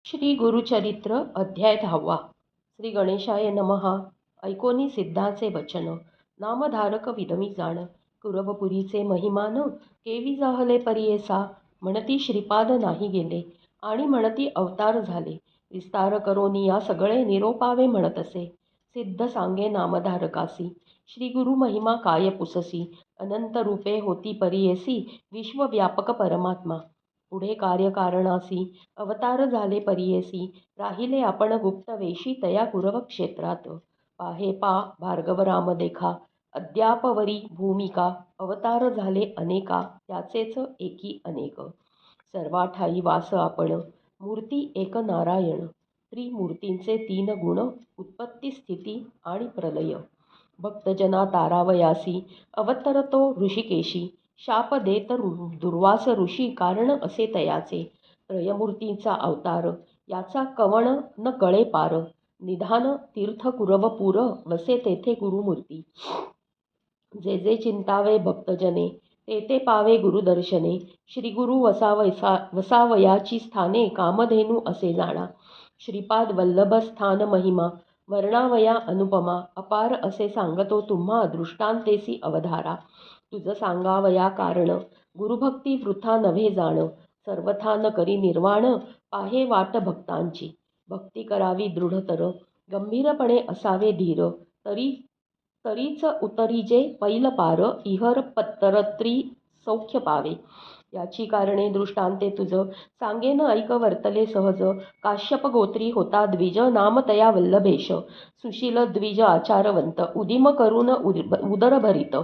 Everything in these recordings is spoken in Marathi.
श्री गुरुचरित्र अध्याय 10वा. श्री गणेशाय नमः. ऐकोनी सिद्धाचे वचन. नामधारक विदमी जाण. कुरवपुरीचे महिमान केवी जाहले परियेसा. म्हणती श्रीपाद नाही गेले आणि म्हणती अवतार झाले. विस्तार करोनी या सगळे निरोपावे म्हणत असे. सिद्ध सांगे नामधारकासी. श्री गुरु महिमा काय पुससी. अनंत रूपे होती परियेसी. विश्वव्यापक परमात्मा. पुढे कार्यकारणासी अवतार झाले परियेसी. राहिले आपण गुप्त वेशी तया कुरव क्षेत्रात. पाहे पा भार्गव राम देखा. अद्यापवरी भूमिका. अवतार झाले अनेका त्याचेच एकी अनेक. सर्वाठाई वास आपण. मूर्ती एक नारायण. त्रिमूर्तींचे तीन गुण. उत्पत्ती स्थिती आणि प्रलय. भक्तजना तारावयासी अवतरतो ऋषिकेशी. शाप देत दुर्वास ऋषी कारण असे तयाचे. त्रयमूर्तींचा अवतार याचा कवण न कळे पार. निधान तीर्थ कुरवपूर वसे तेथे गुरुमूर्ती. जे जे चिंतावे भक्तजने ते ते पावे गुरुदर्शने. श्रीगुरु वसावयाची स्थाने कामधेनू असे जाणा. श्रीपाद वल्लभ स्थान महिमा वर्णावया अनुपमा. अपार असे सांगतो तुम्हा दृष्टांतेसी अवधारा. तुझ सांगावया कारण गुरुभक्ती वृथा नव्हे जाण. सर्वथा न करी निर्वाण पाहे वाट भक्तांची. भक्ती करावी दृढतर गंभीरपणे असावे धीर. तरीच उतरीजे पैल पार. इहर पत्तरत्री सौख्य पावे. याची कारणे दृष्टांते तुझ सांगेन ऐक वर्तले सहज. काश्यप गोत्री होता द्विज नाम तया वल्लभेश. सुशील द्विज आचारवंत उदिम करून उदरभरित.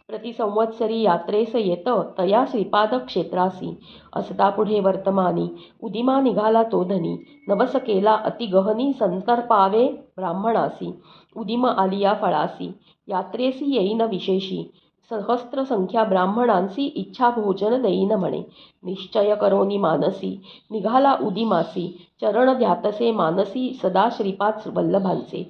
प्रतिसंवत्सरी यात्रेस येत तया श्रीपाद क्षेत्रासी. असता पुढे वर्तमानी उदिमा निघाला तो धनी. नवस केला अति गहनी संतर्पावे ब्राह्मणासी. उदिम आलिया फळासी यात्रेसी येईन विशेषी. सहस्त्र संख्या ब्राह्मणांसी इच्छा भोजन देईन म्हणे. निश्चय करोनी मानसी निघाला उदिमासी. चरण ध्यातसे मानसी सदा श्रीपाद वल्लभांचे.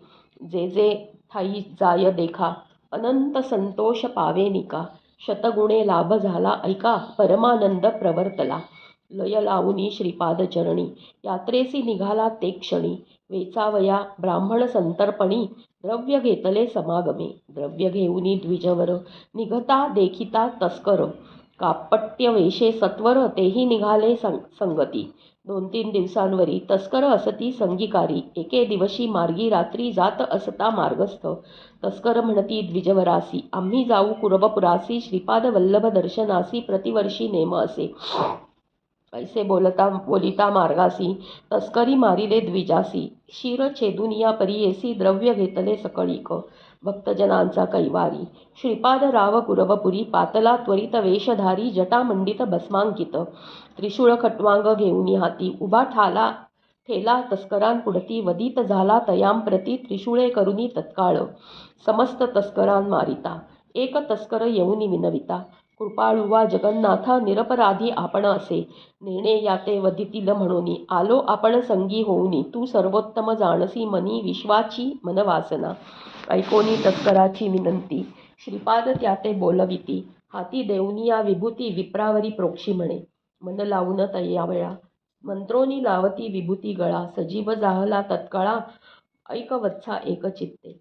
जे जे ठाई जाय देखा अनंत संतोष पावे निका. शतगुणे लाभ झाला ऐका परमानंद प्रवर्तला. लय लावुनी श्रीपाद चरणी यात्रेसी निघाला ते क्षणी. वेचावया ब्राह्मण संतर्पणी द्रव्य घेतले समागमे. द्रव्य घेऊनी द्विजवर निघता देखिता तस्कर. कापट्य वेशे सत्वर तेही निघाले संगती. 2-3 दिवसांवरी तस्कर असती संगीकारी. एके दिवशी मार्गी रात्री जात असता मार्गस्थ. तस्कर म्हणती द्विजवरासी आम्ही जाऊ कुरवपुरासी. श्रीपाद वल्लभ दर्शनासी प्रतिवर्षी नेम असे. ऐसे बोलिता मार्गासी तस्करी मारिले द्विजासी. शिर छेदुनिया परियेसी द्रव्य घेतले सकळीक. भक्तजनांचा कैवारी श्रीपाद राव कुरवपुरी. पातला त्वरित वेशधारी जटामंडित भस्मांकित. त्रिशूळ खट्वांग घेऊनी हाती उभा ठेला तस्करांपुढती. वदित झाला तयांप्रती त्रिशूळे करुनी तत्काळ. समस्त तस्करां मारिता एक तस्कर येऊनी विनविता. कृपाळुवा जगन्नाथा निरपराधी आपण असे. नेणे याते वधितील म्हणूनी आलो आपण संगी होऊनी. तू सर्वोत्तम जाणसी मनी विश्वाची मनवासना. ऐकोनी तस्कराची विनंती श्रीपाद त्याते बोलविती. हाती देऊनिया विभूती विप्रावरी प्रोक्षी म्हणे. मन लावून तयावेळा मंत्रोनी लावती विभूती गळा. सजीव जाहला तत्काळा ऐक वत्सा एक चित्ते.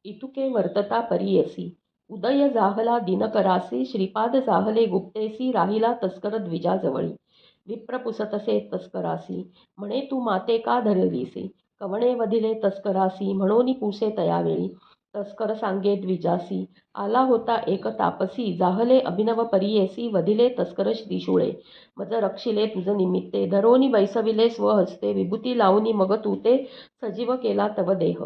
इतुके वर्तता परियसी उदय जाहला दिनकरासी. श्रीपाद जाहले गुप्तेसी राहिला तस्कर द्विजाजवळी. विप्र पुसतसे तस्करासी म्हणे तू माते का धरलीसी. कवणे वधिले तस्करासी म्हणून पुसे तयावेळी. तस्कर सांगे द्विजासी आला होता एक तापसी. जाहले अभिनव परियेसी वधिले तस्कर त्रिशूळे. मज रक्षिले तुझ निमित्ते धरोनी बैसविले स्वहस्ते. विभूती लावूनी मग तू ते सजीव केला तव देह.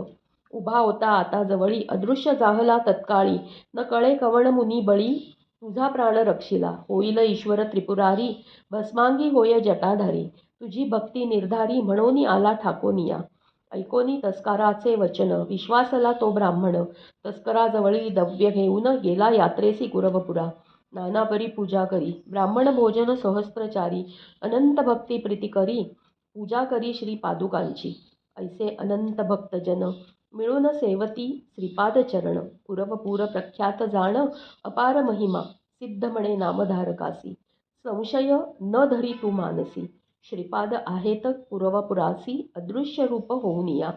उभा होता आता जवळी अदृश्य जाहला तत्काळी. न कळे कवण मुनी बळी तुझा प्राण रक्षिला. होईल ईश्वर त्रिपुरारी भस्मांगी होय जटाधारी. तुझी भक्ती निर्धारी म्हणून आला ठाकोनिया. ऐकोनी तस्कराचे वचन विश्वासला तो ब्राह्मण. तस्कराजवळी द्रव्य घेऊन गेला यात्रेसी कुरवपुरा. नानापरी पूजा करी ब्राह्मण भोजन सहस्त्रचारी. अनंत भक्ती प्रीती करी पूजा करी श्री पादुकांची. ऐसे अनंत भक्तजन मिळून सेवती श्रीपाद चरण. कुरवपूर प्रख्यात जाण अपार महिमा. सिद्ध म्हणे नामधारकासी संशय न धरी तू मानसी. श्रीपाद आहेत पूर्वपुरासी अदृश्य रूप होऊन या.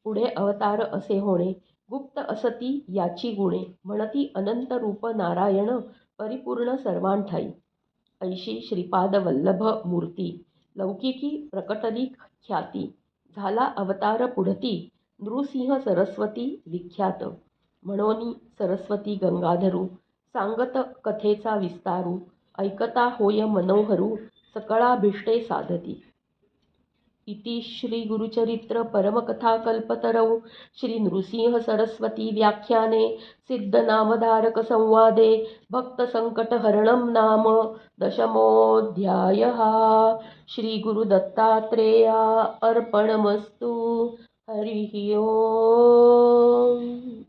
पुढे अवतार असे होणे गुप्त असती याची गुणे. म्हणती अनंत रूप नारायण परिपूर्ण सर्वांठाई. ऐशी श्रीपाद वल्लभ मूर्ती लौकिकी प्रकटली ख्याती. झाला अवतार पुढती नृसिंह सरस्वती विख्यात. म्हणोनी सरस्वती गंगाधरू सांगत कथेचा विस्तारू. ऐकता होय मनोहरू सकळाभीष्टे साधती. इति श्री गुरुचरित्र परमकथाकल्पतरौ श्री नृसिंह सरस्वती व्याख्याने सिद्धनामधारक संवादे भक्तसंकटहरणं नाम दशमोऽध्यायः. श्री गुरुदत्तात्रेया अर्पणमस्तु. हरिः ओम्.